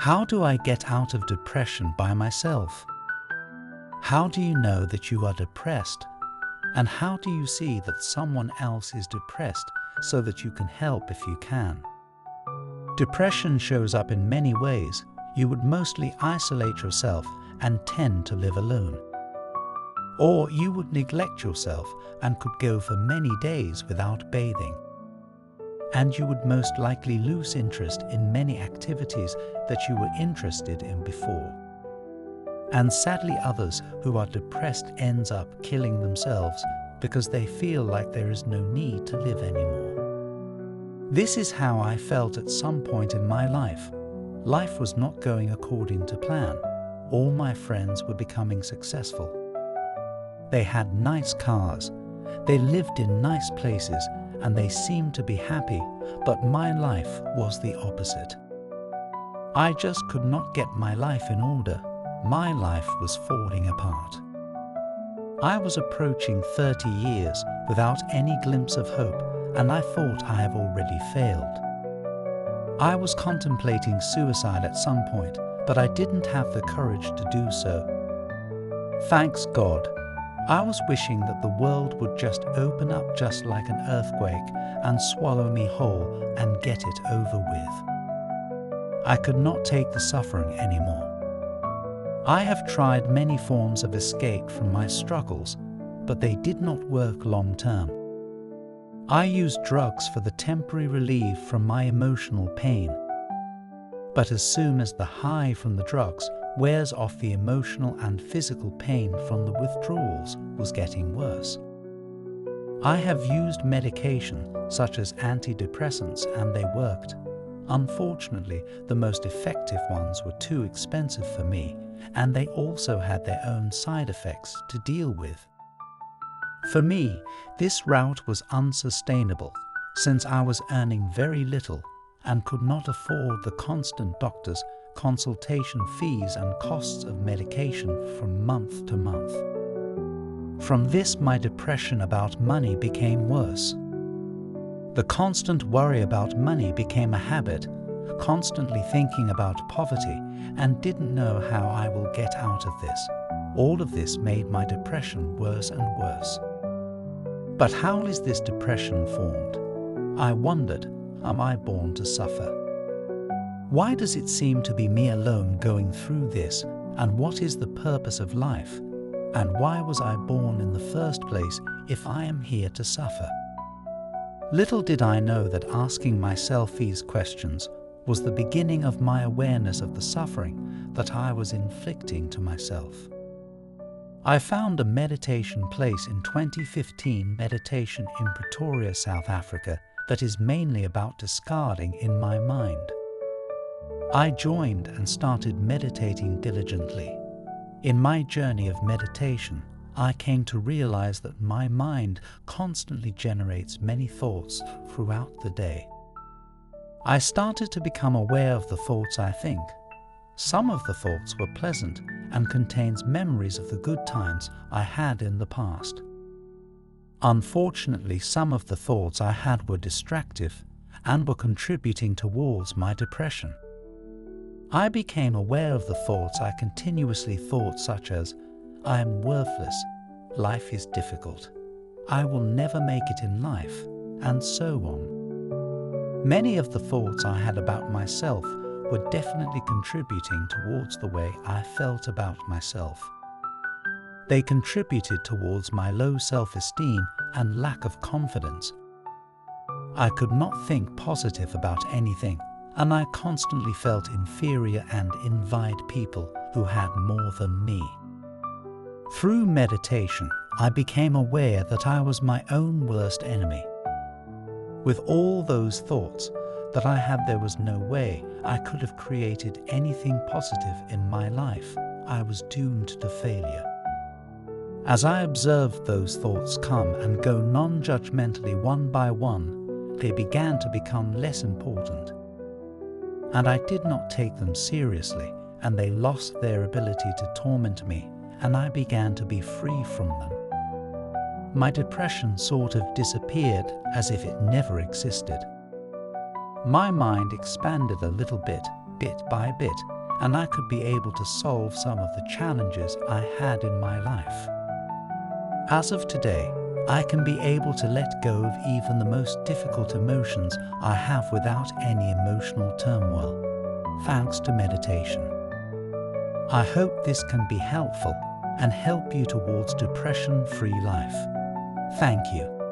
How do I get out of depression by myself? How do you know that you are depressed? And how do you see that someone else is depressed so that you can help if you can? Depression shows up in many ways. You would mostly isolate yourself and tend to live alone. Or you would neglect yourself and could go for many days without bathing. And you would most likely lose interest in many activities that you were interested in before. And sadly, others who are depressed ends up killing themselves because they feel like there is no need to live anymore. This is how I felt at some point in my life. Life was not going according to plan. All my friends were becoming successful. They had nice cars. They lived in nice places, and they seemed to be happy, but my life was the opposite. I just could not get my life in order. My life was falling apart. I was approaching 30 years without any glimpse of hope, and I thought I have already failed. I was contemplating suicide at some point, but I didn't have the courage to do so. Thanks God. I was wishing that the world would just open up just like an earthquake and swallow me whole and get it over with. I could not take the suffering anymore. I have tried many forms of escape from my struggles, but they did not work long term. I used drugs for the temporary relief from my emotional pain. But as soon as the high from the drugs wears off, the emotional and physical pain from the withdrawals was getting worse. I have used medication such as antidepressants and they worked. Unfortunately, the most effective ones were too expensive for me, and they also had their own side effects to deal with. For me, this route was unsustainable since I was earning very little and could not afford the constant doctors' consultation fees and costs of medication from month to month. From this, my depression about money became worse. The constant worry about money became a habit, constantly thinking about poverty and didn't know how I will get out of this. All of this made my depression worse and worse. But how is this depression formed? I wondered, am I born to suffer? Why does it seem to be me alone going through this, and what is the purpose of life? And why was I born in the first place if I am here to suffer? Little did I know that asking myself these questions was the beginning of my awareness of the suffering that I was inflicting to myself. I found a meditation place in 2015 meditation in Pretoria, South Africa, that is mainly about discarding in my mind. I joined and started meditating diligently. In my journey of meditation, I came to realize that my mind constantly generates many thoughts throughout the day. I started to become aware of the thoughts I think. Some of the thoughts were pleasant and contains memories of the good times I had in the past. Unfortunately, some of the thoughts I had were distractive and were contributing towards my depression. I became aware of the thoughts I continuously thought, such as, I am worthless, life is difficult, I will never make it in life, and so on. Many of the thoughts I had about myself were definitely contributing towards the way I felt about myself. They contributed towards my low self-esteem and lack of confidence. I could not think positive about anything, and I constantly felt inferior and envied people who had more than me. Through meditation, I became aware that I was my own worst enemy. With all those thoughts that I had, there was no way I could have created anything positive in my life. I was doomed to failure. As I observed those thoughts come and go non-judgmentally one by one, they began to become less important. And I did not take them seriously, and they lost their ability to torment me, and I began to be free from them. My depression sort of disappeared as if it never existed. My mind expanded a little bit, bit by bit, and I could be able to solve some of the challenges I had in my life. As of today, I can be able to let go of even the most difficult emotions I have without any emotional turmoil, thanks to meditation. I hope this can be helpful and help you towards depression-free life. Thank you.